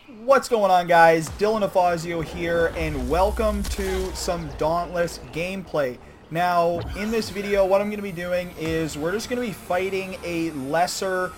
What's going on, guys? Defazio here, and welcome to some Dauntless gameplay. Now, in this video, what I'm going to be doing is we're just going to be fighting a lesser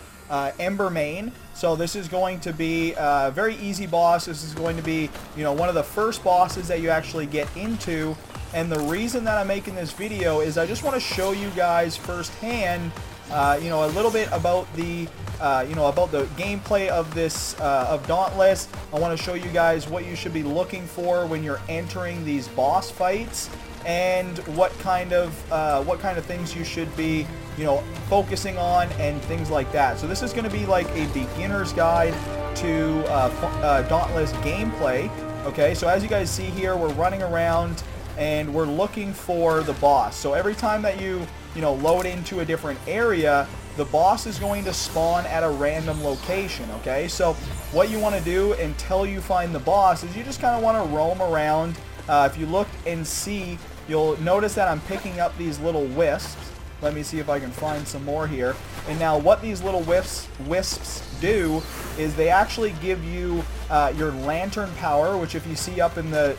Ember main. So this is going to be a very easy boss. This is going to be, one of the first bosses that you actually get into. And the reason that I'm making this video is I just want to show you guys firsthand, a little bit about the about the gameplay of this of Dauntless. I want to show you guys what you should be looking for when you're entering these boss fights, and what kind of things you should be focusing on and things like that. So this is going to be like a beginner's guide to Dauntless gameplay. Okay, so as you guys see here, we're running around and we're looking for the boss. So every time that you load into a different area, the boss is going to spawn at a random location. Okay, so what you want to do until you find the boss is you just kind of want to roam around. If you look and see, you'll notice that I'm picking up these little wisps. Let me see if I can find some more here. And now what these little wisps do is they actually give you your lantern power, which if you see up in the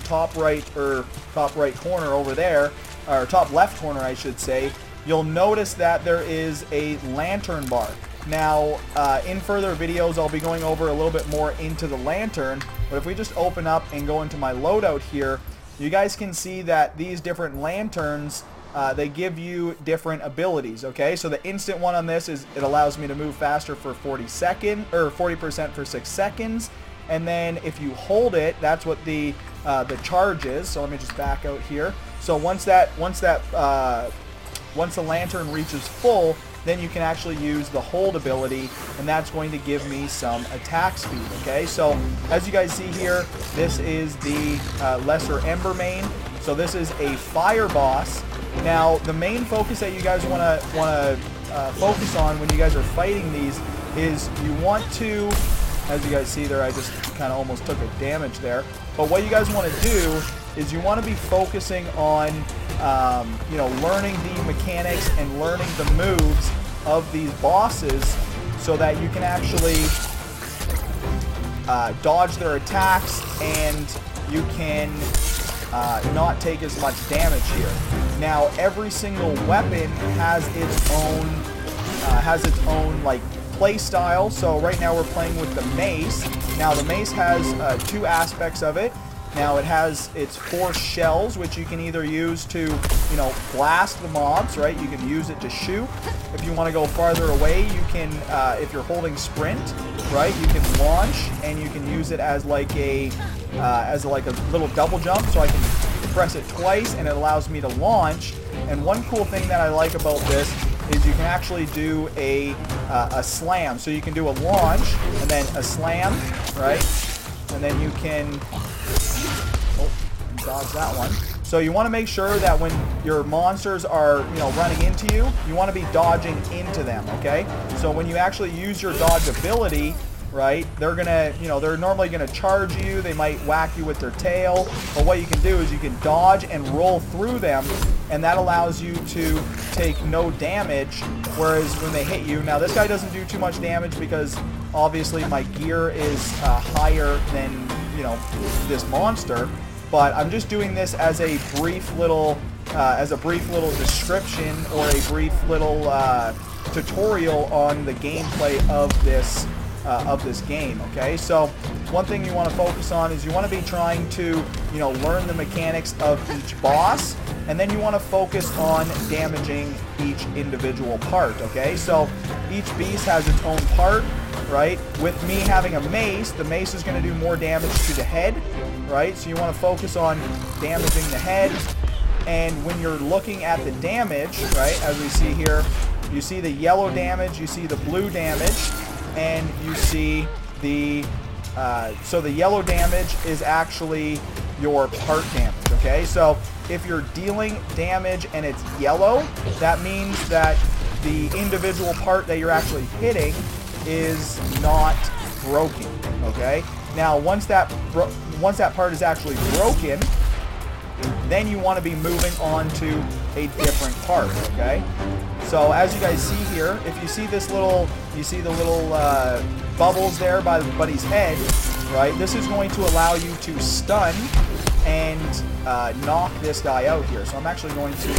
top right corner over there, or top left corner I should say, you'll notice that there is a lantern bar. Now, in further videos, I'll be going over a little bit more into the lantern, but if we just open up and go into my loadout here, you guys can see that these different lanterns, they give you different abilities. Okay, so the instant one on this is it allows me to move faster for 40% for 6 seconds, and then if you hold it, that's what the charge is. So let me just back out here. So once the lantern reaches full, then you can actually use the hold ability, and that's going to give me some attack speed. Okay, so as you guys see here, this is the lesser Ember main. So this is a fire boss. Now, the main focus that you guys want to focus on when you guys are fighting these is you want to, as you guys see there, I just kind of almost took a damage there. But what you guys want to do is you want to be focusing on, learning the mechanics and learning the moves of these bosses so that you can actually dodge their attacks, and you can not take as much damage here. Now, every single weapon has its own like play style. So right now we're playing with the mace. Now the mace has two aspects of it. Now it has its 4 shells, which you can either use to, blast the mobs, right? You can use it to shoot. If you want to go farther away, you can, if you're holding sprint, right, you can launch, and you can use it as like a little double jump. So I can press it twice, and it allows me to launch. And one cool thing that I like about this is you can actually do a slam. So you can do a launch and then a slam, right? And then you can dodge that one. So you want to make sure that when your monsters are, running into you, you want to be dodging into them, okay? So when you actually use your dodge ability, right, they're gonna, they're normally gonna charge you. They might whack you with their tail, but what you can do is you can dodge and roll through them, and that allows you to take no damage. Whereas when they hit you, now this guy doesn't do too much damage because obviously my gear is higher than this monster. But I'm just doing this as a brief little description, or a brief little tutorial on the gameplay of this game. Okay, so one thing you want to focus on is you want to be trying to learn the mechanics of each boss, and then you want to focus on damaging each individual part. Okay, so each beast has its own part, right? With me having a mace, the mace is going to do more damage to the head, right? So you want to focus on damaging the head. And when you're looking at the damage, right, as we see here, you see the yellow damage, you see the blue damage, and you see the so the yellow damage is actually your part damage. Okay, so if you're dealing damage and it's yellow, that means that the individual part that you're actually hitting is not broken. Okay, now once that part is actually broken, then you want to be moving on to a different part. Okay, so as you guys see here, if you see this little, you see the little bubbles there by the buddy's head, right? This is going to allow you to stun and knock this guy out here. So I'm actually going to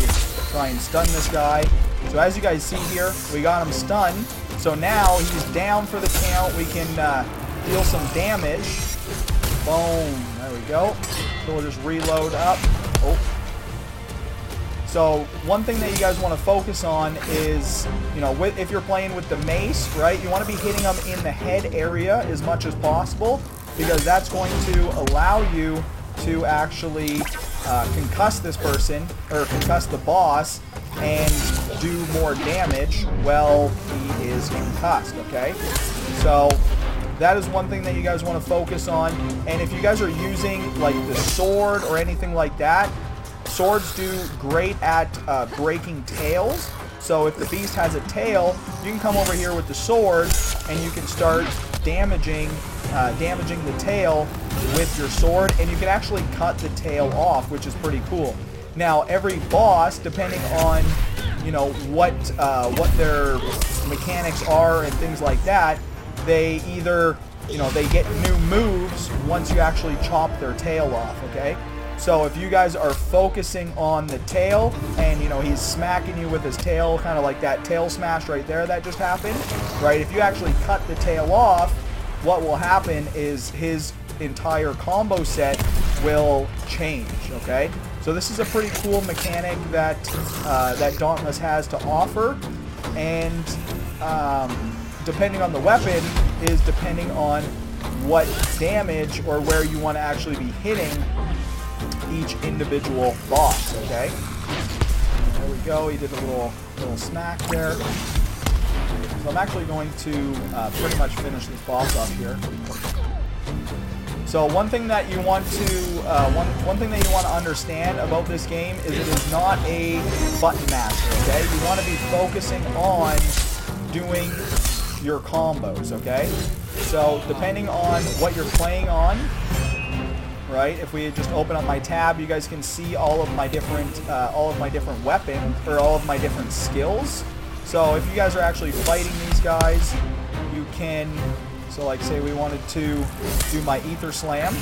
try and stun this guy. So as you guys see here, we got him stunned. So now he's down for the count. We can deal some damage. Boom. There we go. So we'll just reload up. Oh. So one thing that you guys want to focus on is, if you're playing with the mace, right, you want to be hitting them in the head area as much as possible, because that's going to allow you to actually concuss this person, or concuss the boss, and do more damage while he is concussed, okay? So that is one thing that you guys want to focus on. And if you guys are using like the sword or anything like that, swords do great at breaking tails. So if the beast has a tail, you can come over here with the sword and you can start damaging the tail with your sword, and you can actually cut the tail off, which is pretty cool. Now every boss, depending on what their mechanics are and things like that, they either they get new moves once you actually chop their tail off, okay? So if you guys are focusing on the tail and he's smacking you with his tail, kind of like that tail smash right there that just happened, right? If you actually cut the tail off, what will happen is his entire combo set will change, okay? So this is a pretty cool mechanic that that Dauntless has to offer, and depending on the weapon is depending on what damage or where you want to actually be hitting each individual boss, okay? There we go, he did a little smack there. So I'm actually going to pretty much finish this boss off here. So one thing that you want to one thing that you want to understand about this game is it is not a button master, okay? You want to be focusing on doing your combos, okay? So depending on what you're playing on, right? If we just open up my tab, you guys can see all of my different weapons, or all of my different skills. So if you guys are actually fighting these guys, you can, so like say we wanted to do my ether slam,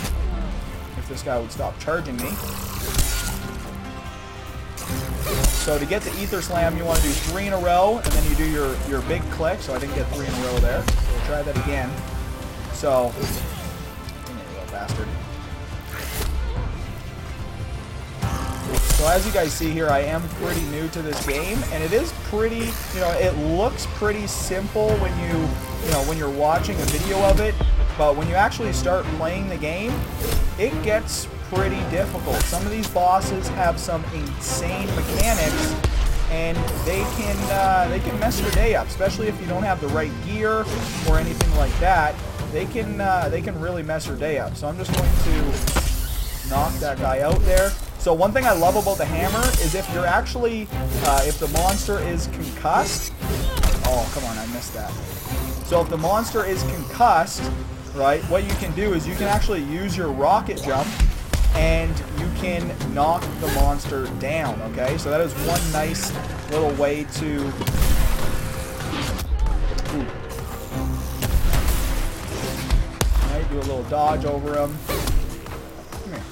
if this guy would stop charging me. So to get the ether slam, you want to do 3 in a row, and then you do your big click. So I didn't get 3 in a row there. So we'll try that again. So, there you go, bastard. So as you guys see here, I am pretty new to this game, and it is pretty, it looks pretty simple when you're watching a video of it, but when you actually start playing the game, it gets pretty difficult. Some of these bosses have some insane mechanics, and they can mess your day up, especially if you don't have the right gear or anything like that. They can really mess your day up. So I'm just going to knock that guy out there. So one thing I love about the hammer is if you're actually, if the monster is concussed, oh, come on, I missed that. So if the monster is concussed, right, what you can do is you can actually use your rocket jump and you can knock the monster down, okay? So that is one nice little way to... Right, do a little dodge over him. Come here.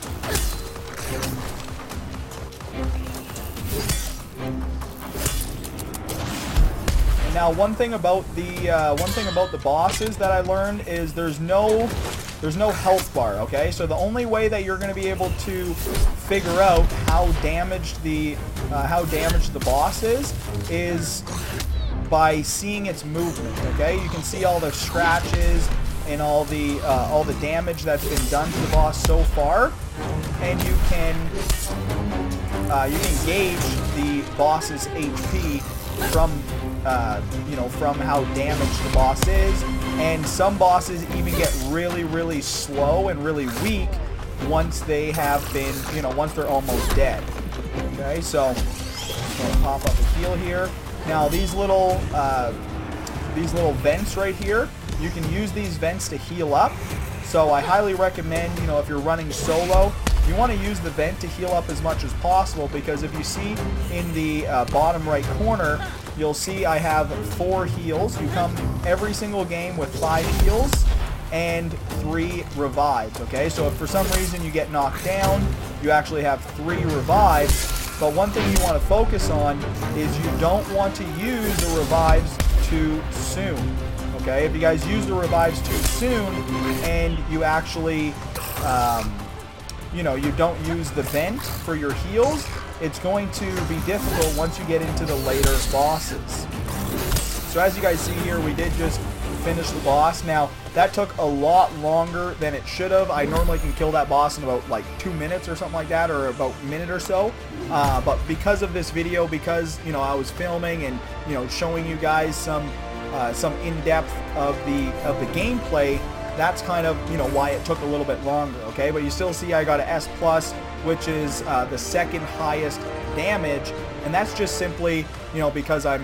And now one thing about the bosses that I learned is there's no health bar, okay? So the only way that you're going to be able to figure out how damaged the boss is by seeing its movement, okay? You can see all the scratches and all the damage that's been done to the boss so far, and you can gauge the boss's HP from from how damaged the boss is. And some bosses even get really, really slow and really weak once they have been, once they're almost dead. Okay, so I'm going to pop up a heal here. Now these little vents right here, you can use these vents to heal up. So I highly recommend, if you're running solo, you want to use the vent to heal up as much as possible, because if you see in the bottom right corner, you'll see I have 4 heals. You come every single game with 5 heals and 3 revives, okay? So if for some reason you get knocked down, you actually have 3 revives. But one thing you want to focus on is you don't want to use the revives too soon, okay? If you guys use the revives too soon and you actually, you know, you don't use the vent for your heals, it's going to be difficult once you get into the later bosses. So as you guys see here, we did just finish the boss. Now, that took a lot longer than it should have. I normally can kill that boss in about like 2 minutes or something like that, or about a minute or so. But because of this video, because, you know, I was filming and, you know, showing you guys some in-depth of the gameplay, that's kind of, you know, why it took a little bit longer, okay? But you still see I got an S+, which is the second highest damage, and that's just simply, you know, because I'm,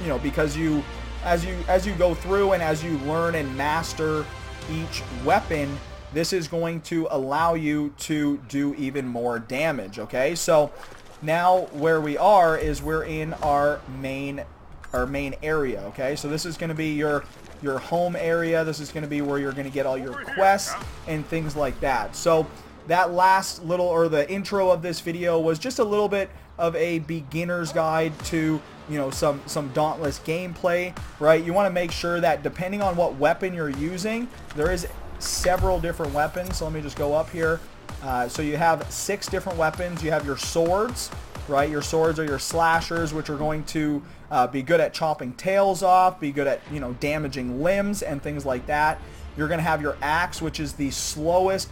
you know, because you, as you go through and as you learn and master each weapon, this is going to allow you to do even more damage, okay? So now where we are is we're in our main area, okay? So this is going to be your home area. This is going to be where you're going to get all your quests and things like that. So that last little, or the intro of this video, was just a little bit of a beginner's guide to, you know, some Dauntless gameplay, right? You want to make sure that depending on what weapon you're using, there is several different weapons. So let me just go up here. So you have 6 different weapons. You have your swords, right? Your swords are your slashers, which are going to be good at chopping tails off, be good at, you know, damaging limbs and things like that. You're going to have your axe, which is the slowest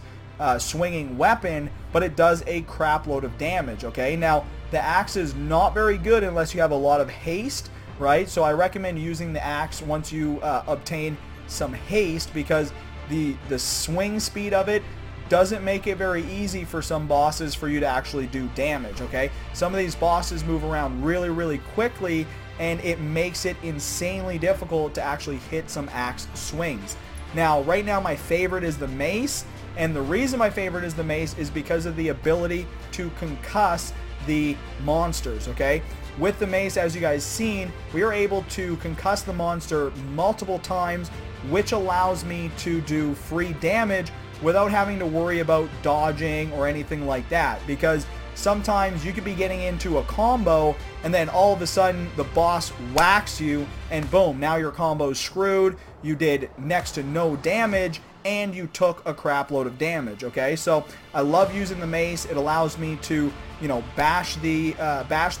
swinging weapon, but it does a crap load of damage, okay? Now, the axe is not very good unless you have a lot of haste, right? So I recommend using the axe once you obtain some haste, because the swing speed of it doesn't make it very easy for some bosses for you to actually do damage, okay? Some of these bosses move around really, really quickly, and it makes it insanely difficult to actually hit some axe swings. Now, right now my favorite is the mace, and the reason my favorite is the mace is because of the ability to concuss the monsters, okay? With the mace, as you guys seen, we are able to concuss the monster multiple times, which allows me to do free damage without having to worry about dodging or anything like that, because sometimes you could be getting into a combo and then all of a sudden the boss whacks you and boom, now your combo's screwed. You did next to no damage and you took a crap load of damage, okay? So I love using the mace. It allows me to, you know, bash the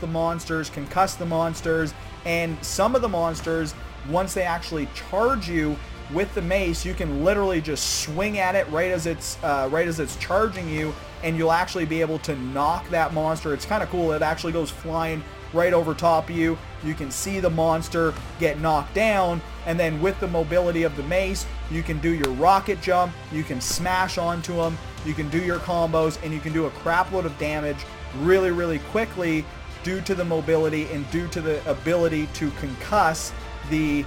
monsters, concuss the monsters, and some of the monsters, once they actually charge you with the mace, you can literally just swing at it right as it's charging you, and you'll actually be able to knock that monster. It's kind of cool. It actually goes flying right over top of you. You can see the monster get knocked down, and then with the mobility of the mace, you can do your rocket jump, you can smash onto them, you can do your combos, and you can do a crap load of damage really, really quickly due to the mobility and due to the ability to concuss the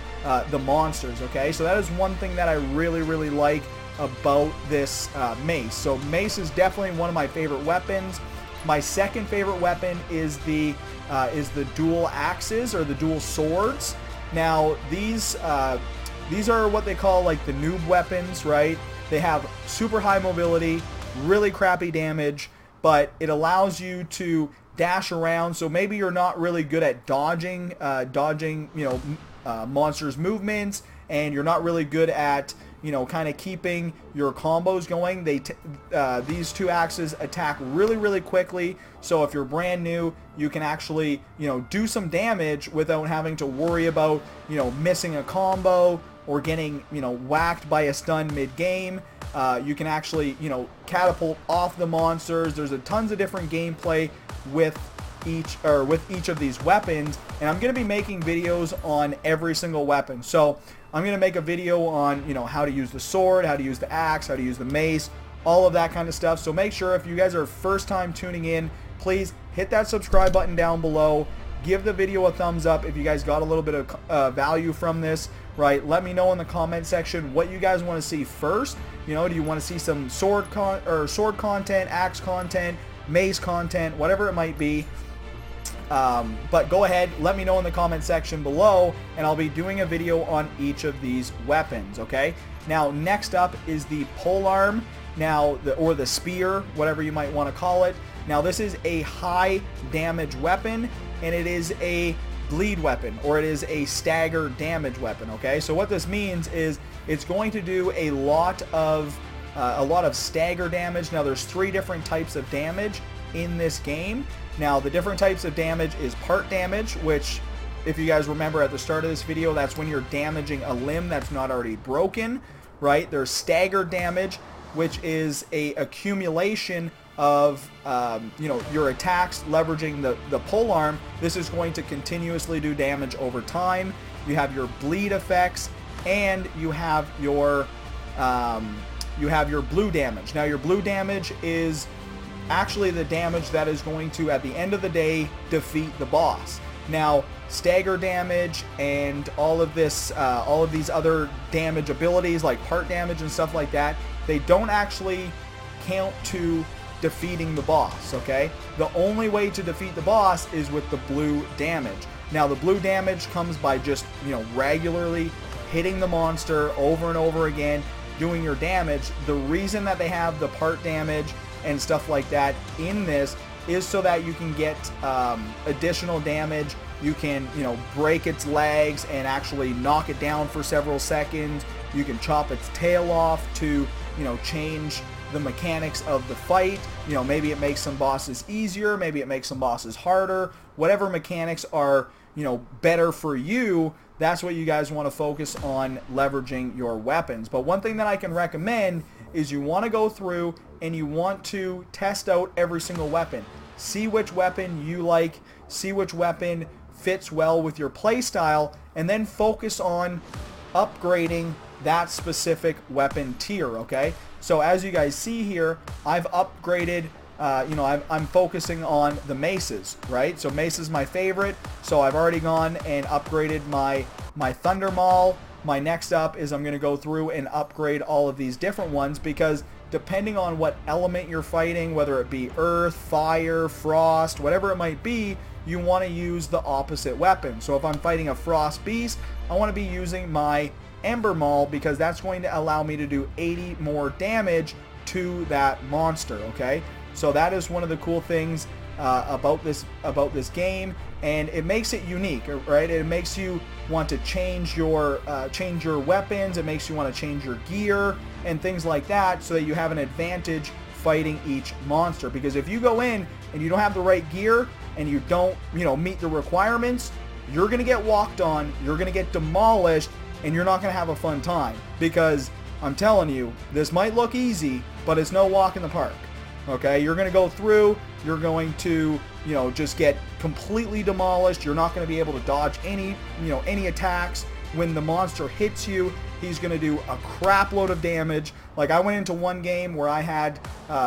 monsters, okay? So that is one thing that I really, really like about this mace. So mace is definitely one of my favorite weapons. My second favorite weapon is the dual axes, or the dual swords. Now these are what they call like the noob weapons, right? They have super high mobility, really crappy damage, but it allows you to dash around. So maybe you're not really good at dodging, you know, monsters' movements, and you're not really good at, you know, kind of keeping your combos going. These two axes attack really, really quickly. So if you're brand new, you can actually, you know, do some damage without having to worry about, you know, missing a combo or getting, you know, whacked by a stun mid-game. You can actually, you know, catapult off the monsters. There's a tons of different gameplay with each of these weapons, and I'm going to be making videos on every single weapon. So I'm going to make a video on, you know, how to use the sword, how to use the axe, how to use the mace, all of that kind of stuff. So make sure, if you guys are first time tuning in, please hit that subscribe button down below. Give the video a thumbs up if you guys got a little bit of value from this. right? Let me know in the comment section what you guys want to see first. You know, do you want to see some sword content, axe content, mace content, whatever it might be? But go ahead, let me know in the comment section below, and I'll be doing a video on each of these weapons, okay? Now, next up is the polearm, or the spear, whatever you might want to call it. Now, this is a high damage weapon, and it is a bleed weapon, or it is a stagger damage weapon, okay? So what this means is it's going to do a lot of stagger damage. Now, there's 3 different types of damage in this game. Now, the different types of damage is part damage, which, if you guys remember at the start of this video, that's when you're damaging a limb that's not already broken, right? There's stagger damage, which is a accumulation of your attacks leveraging the polearm. This is going to continuously do damage over time. You have your bleed effects, and you have your blue damage. Now, your blue damage is actually the damage that is going to, at the end of the day, defeat the boss. Now, stagger damage and all of these other damage abilities like part damage and stuff like that, they don't actually count to defeating the boss, okay? The only way to defeat the boss is with the blue damage. Now, the blue damage comes by just, regularly hitting the monster over and over again, doing your damage. The reason that they have the part damage and stuff like that in this is so that you can get additional damage. You can, break its legs and actually knock it down for several seconds. You can chop its tail off to, change the mechanics of the fight. Maybe it makes some bosses easier, maybe it makes some bosses harder. Whatever mechanics are, better for you, that's what you guys want to focus on leveraging your weapons. But one thing that I can recommend is you want to go through and you want to test out every single weapon. See which weapon you like, see which weapon fits well with your playstyle, and then focus on upgrading that specific weapon tier, okay? So as you guys see here, I've upgraded, I'm focusing on the maces, right? So mace is my favorite, so I've already gone and upgraded my Thunder Maul. My next up is I'm going to go through and upgrade all of these different ones, because depending on what element you're fighting, whether it be earth, fire, frost, whatever it might be, you want to use the opposite weapon. So if I'm fighting a frost beast, I want to be using my Ember Maul, because that's going to allow me to do 80 more damage to that monster, okay? So that is one of the cool things about this game, and it makes it unique, right? It makes you want to change your weapons. It makes you want to change your gear and things like that, so that you have an advantage fighting each monster. Because if you go in and you don't have the right gear and you don't meet the requirements, you're gonna get walked on, you're gonna get demolished, and you're not gonna have a fun time. Because I'm telling you, this might look easy, but it's no walk in the park. Okay, you're gonna go through, you're going to just get completely demolished. You're not going to be able to dodge any attacks. When the monster hits you, he's going to do a crap load of damage. Like, I went into one game where I had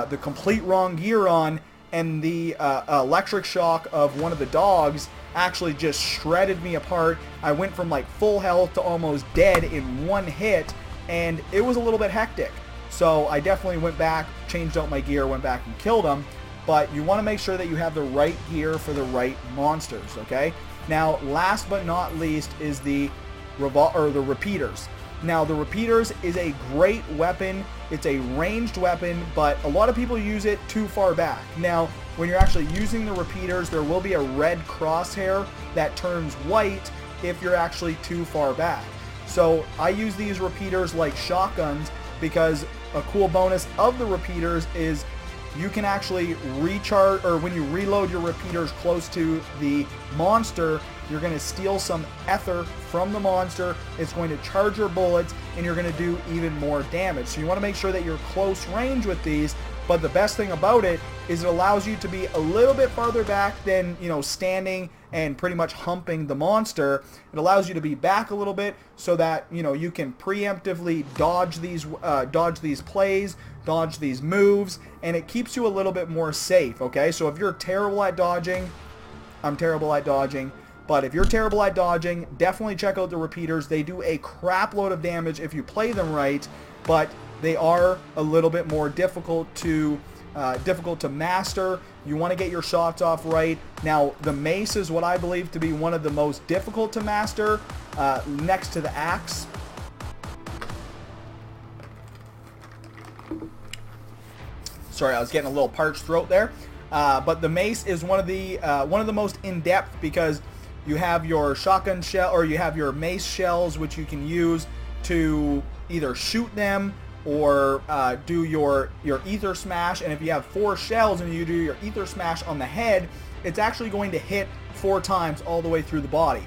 the complete wrong gear on, and the electric shock of one of the dogs actually just shredded me apart. I went from like full health to almost dead in one hit, and it was a little bit hectic. So I definitely went back, changed out my gear, went back and killed him. But you want to make sure that you have the right gear for the right monsters, okay? Now, last but not least is the repeaters. Now, the repeaters is a great weapon. It's a ranged weapon, but a lot of people use it too far back. Now, when you're actually using the repeaters, there will be a red crosshair that turns white if you're actually too far back. So I use these repeaters like shotguns, because a cool bonus of the repeaters is you can actually recharge, or when you reload your repeaters close to the monster, you're going to steal some ether from the monster. It's going to charge your bullets, and you're going to do even more damage. So you want to make sure that you're close range with these. But the best thing about it is it allows you to be a little bit farther back than, standing and pretty much humping the monster. It allows you to be back a little bit so that, you can preemptively dodge these plays, dodge these moves, and it keeps you a little bit more safe, okay? So if you're terrible at dodging, I'm terrible at dodging, But if you're terrible at dodging, definitely check out the repeaters. They do a crap load of damage if you play them right, but they are a little bit more difficult to master. You want to get your shots off right. Now, the mace is what I believe to be one of the most difficult to master, next to the axe. Sorry, I was getting a little parched throat there. But the mace is one of the most in-depth, because you have your shotgun shell, or you have your mace shells, which you can use to either shoot them or do your ether smash. And if you have 4 shells and you do your ether smash on the head, it's actually going to hit 4 times all the way through the body.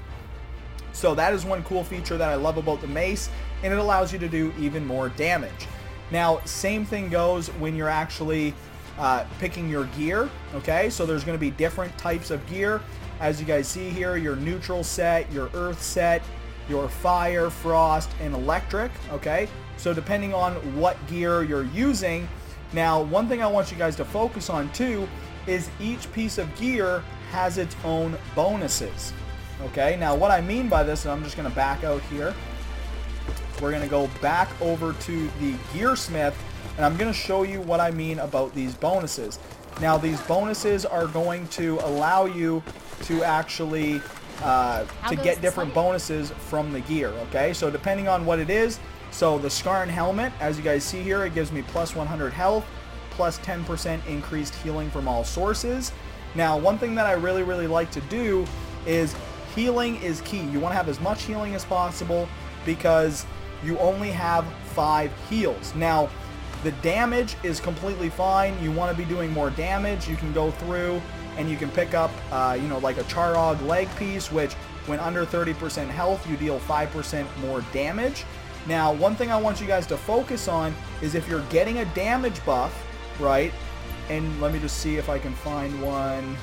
So that is one cool feature that I love about the mace, and it allows you to do even more damage. Now, same thing goes when you're actually picking your gear. Okay, so there's going to be different types of gear. As you guys see here, your neutral set, your earth set, your fire, frost, and electric. Okay, so depending on what gear you're using. Now, one thing I want you guys to focus on too is each piece of gear has its own bonuses. Okay, now what I mean by this, and I'm just going to back out here. We're going to go back over to the gearsmith, and I'm going to show you what I mean about these bonuses. Now, these bonuses are going to allow you to actually to get different bonuses from the gear. Okay, so depending on what it is, so the Skarn helmet, as you guys see here, it gives me plus 100 health, plus 10% increased healing from all sources. Now, one thing that I really like to do is healing is key. You want to have as much healing as possible, because you only have 5 heals. Now, the damage is completely fine. You want to be doing more damage. You can go through and you can pick up, you know, like a Charog leg piece, which when under 30% health, you deal 5% more damage. Now, one thing I want you guys to focus on is if you're getting a damage buff, right? And let me just see if I can find one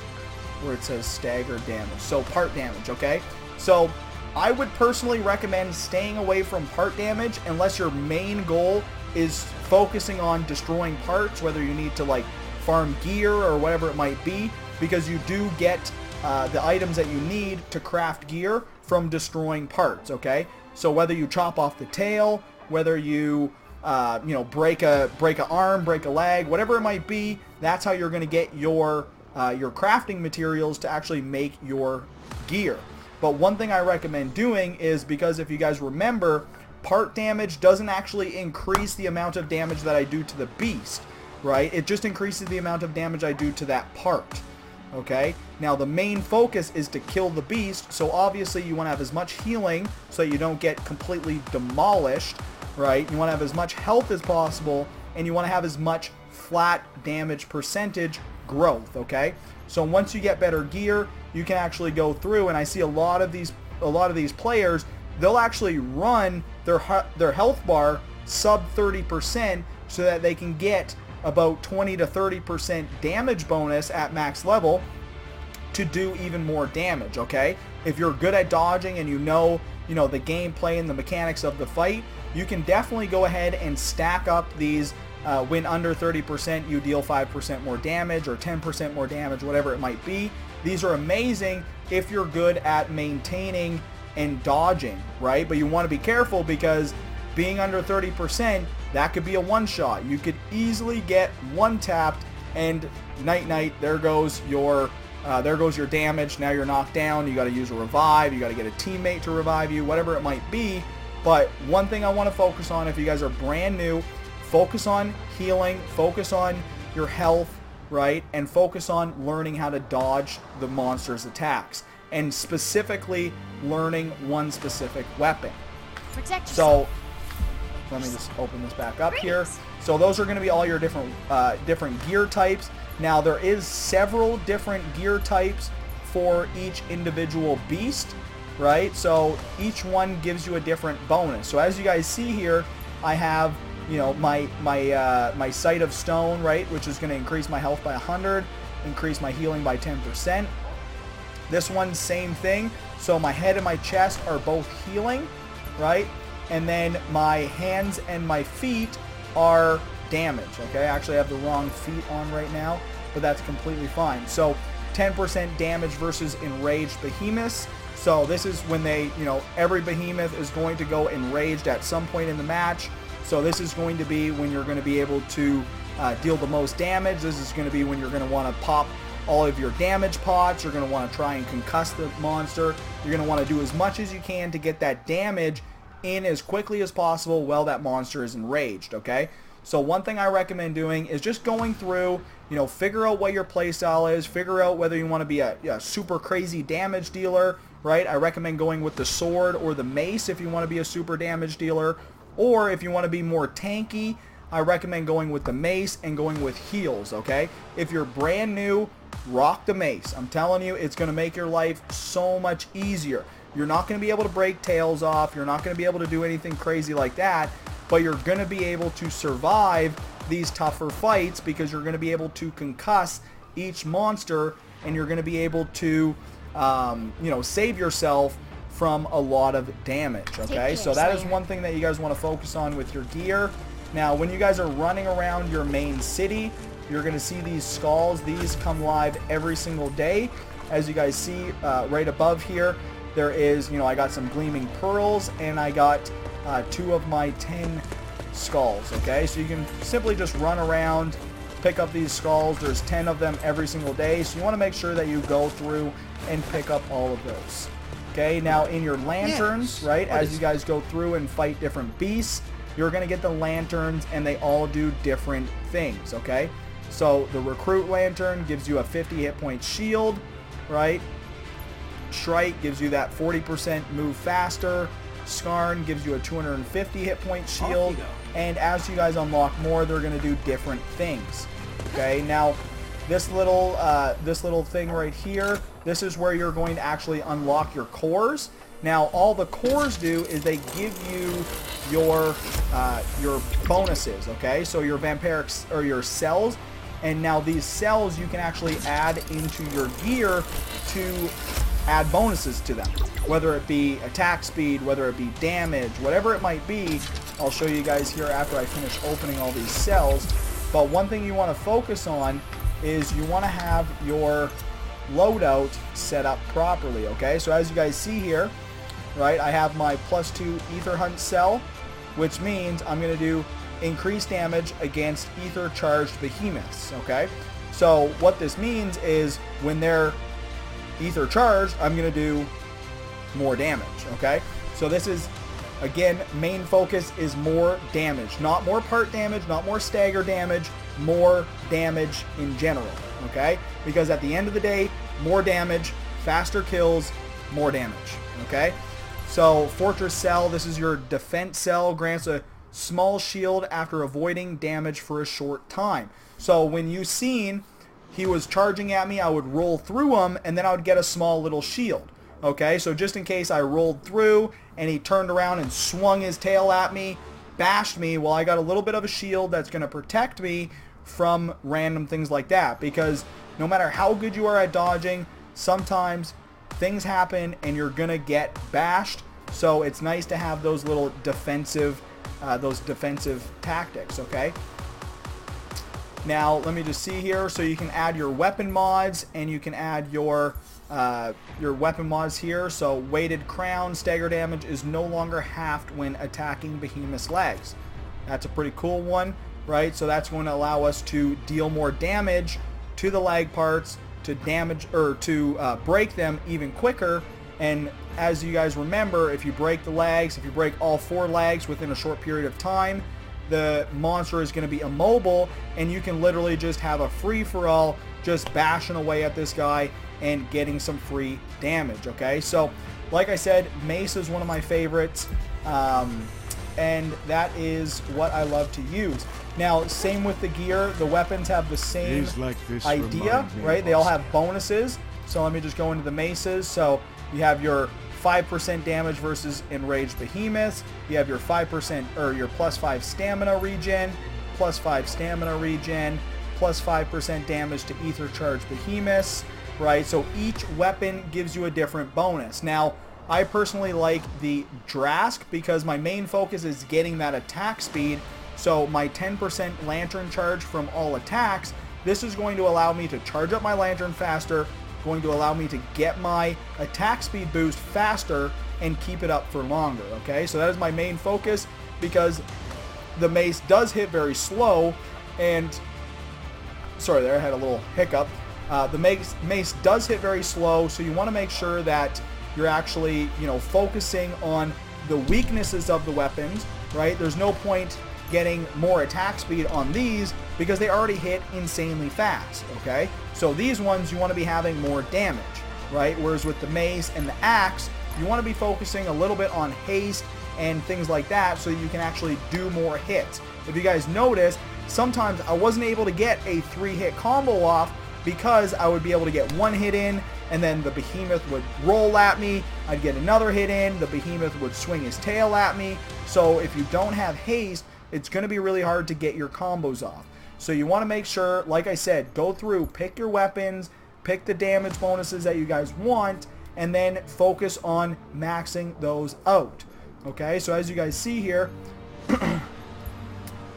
where it says staggered damage. So part damage, okay? So I would personally recommend staying away from part damage unless your main goal is focusing on destroying parts, whether you need to like farm gear or whatever it might be, because you do get the items that you need to craft gear from destroying parts, okay? So whether you chop off the tail, whether you you know, break a arm, break a leg, whatever it might be, that's how you're going to get your crafting materials to actually make your gear. But one thing I recommend doing is, because if you guys remember, part damage doesn't actually increase the amount of damage that I do to the beast, right? It just increases the amount of damage I do to that part, okay? Now, the main focus is to kill the beast, so obviously you want to have as much healing so that you don't get completely demolished, right? You want to have as much health as possible, and you want to have as much flat damage percentage growth, okay? So once you get better gear, you can actually go through, and I see a lot of these players, they'll actually run their health bar sub 30% so that they can get about 20 to 30% damage bonus at max level to do even more damage, okay? If you're good at dodging and you know the gameplay and the mechanics of the fight, you can definitely go ahead and stack up these. When under 30%, you deal 5% more damage or 10% more damage, whatever it might be. These are amazing if you're good at maintaining and dodging, right? But you want to be careful, because being under 30%, that could be a one-shot. You could easily get one-tapped, and night-night, there goes your damage. Now you're knocked down. You got to use a revive. You got to get a teammate to revive you, whatever it might be. But one thing I want to focus on, if you guys are brand new, focus on healing, focus on your health, right? And focus on learning how to dodge the monster's attacks, and specifically learning one specific weapon. So let me just open this back up here. So those are going to be all your different gear types. Now, there is several different gear types for each individual beast, right? So each one gives you a different bonus. So as you guys see here, I have, you know, my Sight of Stone, right, which is going to increase my health by 100, increase my healing by 10%. This one, same thing. So my head and my chest are both healing, right? And then my hands and my feet are damage, okay? I actually have the wrong feet on right now, but that's completely fine. So 10% damage versus Enraged Behemoths, So this is when they, every behemoth is going to go enraged at some point in the match. So this is going to be when you're going to be able to deal the most damage. This is going to be when you're going to want to pop all of your damage pots. You're going to want to try and concuss the monster. You're going to want to do as much as you can to get that damage in as quickly as possible while that monster is enraged, okay? So one thing I recommend doing is just going through, figure out what your playstyle is, figure out whether you want to be a super crazy damage dealer, right? I recommend going with the sword or the mace if you want to be a super damage dealer, or if you want to be more tanky, I recommend going with the mace and going with heals, okay? If you're brand new, rock the mace. I'm telling you, it's going to make your life so much easier. You're not going to be able to break tails off. You're not going to be able to do anything crazy like that, but you're going to be able to survive these tougher fights because you're going to be able to concuss each monster, and you're going to be able to, save yourself from a lot of damage, okay? So that is one thing that you guys want to focus on with your gear. Now, when you guys are running around your main city, you're going to see these skulls. These come live every single day. As you guys see right above here, there is, I got some gleaming pearls, and I got 2 of my 10 skulls, okay? So you can simply just run around, pick up these skulls. There's 10 of them every single day, so you want to make sure that you go through and pick up all of those. Okay, now in your lanterns, right, as you guys go through and fight different beasts, you're going to get the lanterns, and they all do different things, okay? So the recruit lantern gives you a 50 hit point shield, right? Shrike gives you that 40% move faster. Skarn gives you a 250 hit point shield. And as you guys unlock more, they're going to do different things. Okay, now this little thing right here, this is where you're going to actually unlock your cores. Now all the cores do is they give you your bonuses, okay? So your vampiric or your cells, and now these cells you can actually add into your gear to add bonuses to them, whether it be attack speed, whether it be damage, whatever it might be. I'll show you guys here after I finish opening all these cells. But one thing you want to focus on is you want to have your loadout set up properly, okay? So as you guys see here, right, I have my +2 Ether Hunt cell, which means I'm going to do increased damage against ether charged behemoths, okay? So what this means is when they're ether charged, I'm going to do more damage, okay? So this is, again, main focus is more damage, not more part damage, not more stagger damage, more damage in general, okay? Because at the end of the day, more damage, faster kills, more damage, okay? So Fortress Cell, this is your defense cell, grants a small shield after avoiding damage for a short time. So when you seen he was charging at me, I would roll through him, and then I would get a small little shield. Okay, so just in case I rolled through and he turned around and swung his tail at me, bashed me, well, I got a little bit of a shield that's going to protect me from random things like that. Because no matter how good you are at dodging, sometimes things happen and you're going to get bashed. So it's nice to have those little defensive tactics, okay? Now, let me just see here. So you can add your weapon mods, and you can add your weapon mods here. So weighted crown, stagger damage is no longer halved when attacking behemoth's legs. That's a pretty cool one, right? So that's going to allow us to deal more damage to the leg parts, to damage or to break them even quicker. And as you guys remember, if you break the legs, if you break all 4 legs within a short period of time, the monster is going to be immobile, and you can literally just have a free-for-all, just bashing away at this guy and getting some free damage, okay? So, like I said, Mace is one of my favorites, and that is what I love to use. Now, same with the gear. The weapons have the same idea, right? They all have bonuses. So let me just go into the maces. So you have your 5% damage versus enraged behemoths. You have your 5% or your +5 stamina regen, +5 stamina regen, +5% damage to ether charged behemoths, right? So each weapon gives you a different bonus. Now, I personally like the Drask because my main focus is getting that attack speed. So my 10% lantern charge from all attacks, this is going to allow me to charge up my lantern faster, going to allow me to get my attack speed boost faster and keep it up for longer, okay? So that is my main focus, because the mace does hit very slow, and sorry there, I had a little hiccup. The mace does hit very slow, so you want to make sure that you're actually, you know, focusing on the weaknesses of the weapons, right? There's no point getting more attack speed on these because they already hit insanely fast, okay? So these ones you want to be having more damage, right? Whereas with the mace and the axe, you want to be focusing a little bit on haste and things like that so you can actually do more hits. If you guys notice, sometimes I wasn't able to get a 3-hit combo off because I would be able to get 1 hit in, and then the behemoth would roll at me, I'd get another hit in, the behemoth would swing his tail at me. So if you don't have haste, it's going to be really hard to get your combos off. So you want to make sure, like I said, go through, pick your weapons, pick the damage bonuses that you guys want, and then focus on maxing those out. Okay, so as you guys see here,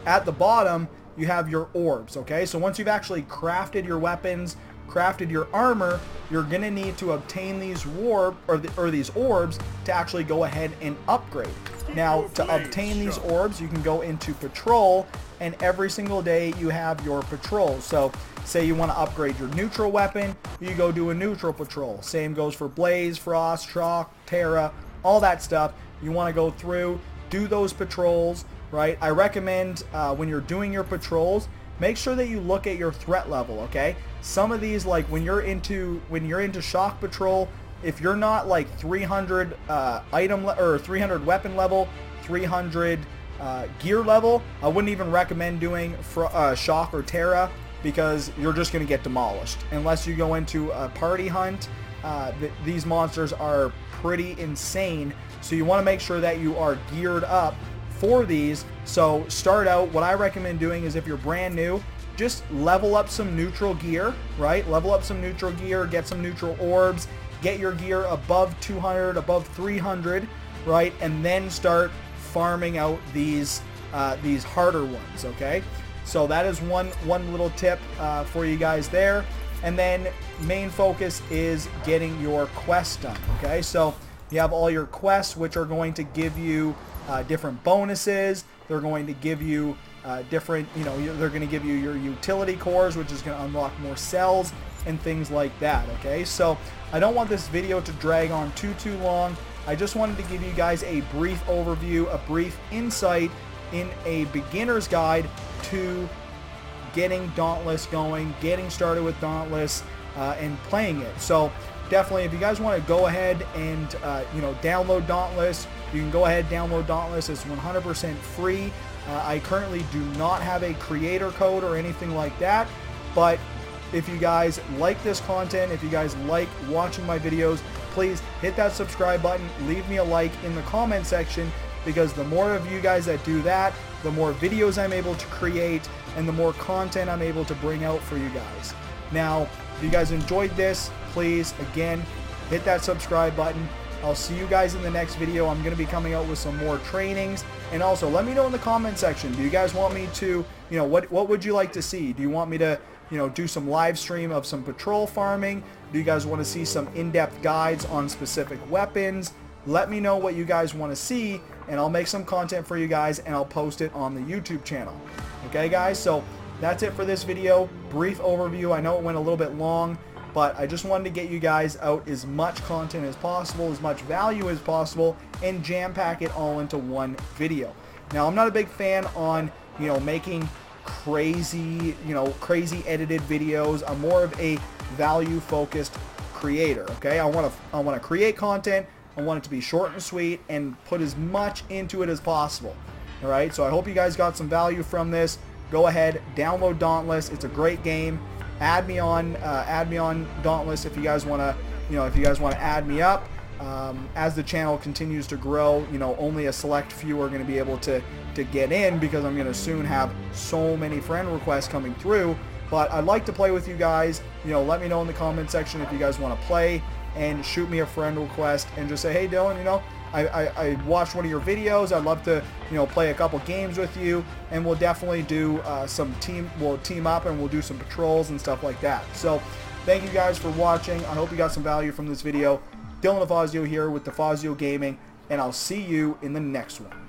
at the bottom, you have your orbs, okay? So once you've actually crafted your weapons, crafted your armor, you're going to need to obtain these these orbs to actually go ahead and upgrade. Now, to obtain these orbs, you can go into patrol, and every single day you have your patrol. So say you want to upgrade your neutral weapon, you go do a neutral patrol. Same goes for blaze, frost, shock, terra, all that stuff. You want to go through, do those patrols, right? I recommend when you're doing your patrols, make sure that you look at your threat level, okay? Some of these, like when you're into shock patrol, if you're not like 300 or 300 weapon level, 300 gear level, I wouldn't even recommend doing shock or terra, because you're just going to get demolished unless you go into a party hunt. These monsters are pretty insane, so you want to make sure that you are geared up for these. So start out, what I recommend doing is, if you're brand new, just level up some neutral gear, right? Level up some neutral gear, get some neutral orbs, get your gear above 200, above 300, right? And then start farming out these harder ones, okay? So that is one little tip for you guys there. And then main focus is getting your quests done, okay? So you have all your quests, which are going to give you different bonuses. They're going to give you different, you know, they're going to give you your utility cores, which is going to unlock more cells and things like that, okay? So I don't want this video to drag on too long. I just wanted to give you guys a brief overview, a brief insight in a beginner's guide to getting Dauntless going, getting started with Dauntless, and playing it. So definitely, if you guys want to go ahead and you know, download Dauntless, you can go ahead and download Dauntless. It's 100% free. I currently do not have a creator code or anything like that, but if you guys like this content, if you guys like watching my videos, please hit that subscribe button, leave me a like in the comment section, because the more of you guys that do that, the more videos I'm able to create and the more content I'm able to bring out for you guys. Now, if you guys enjoyed this, please, again, hit that subscribe button. I'll see you guys in the next video. I'm going to be coming out with some more trainings. And also, let me know in the comment section, do you guys want me to, you know, what would you like to see? Do you want me to, you know, do some live stream of some patrol farming? Do you guys want to see some in-depth guides on specific weapons? Let me know what you guys want to see, and I'll make some content for you guys, and I'll post it on the YouTube channel. Okay, guys? So that's it for this video. Brief overview. I know it went a little bit long, but I just wanted to get you guys out as much content as possible, as much value as possible, and jam-pack it all into one video. Now, I'm not a big fan on, you know, making crazy edited videos. I'm more of a value-focused creator, okay? I want to create content. I want it to be short and sweet and put as much into it as possible. All right, so I hope you guys got some value from this. Go ahead, download Dauntless. It's a great game. Add me on Dauntless if you guys want to, add me up. As the channel continues to grow, you know, only a select few are going to be able to get in, because I'm going to soon have so many friend requests coming through. But I'd like to play with you guys. You know, let me know in the comment section if you guys want to play, and shoot me a friend request and just say, hey Dylan, you know, I watched one of your videos. I'd love to, you know, play a couple games with you, and we'll definitely do we'll team up and we'll do some patrols and stuff like that. So Thank you guys for watching. I hope you got some value from this video. Dylan Defazio here with Defazio Gaming, and I'll see you in the next one.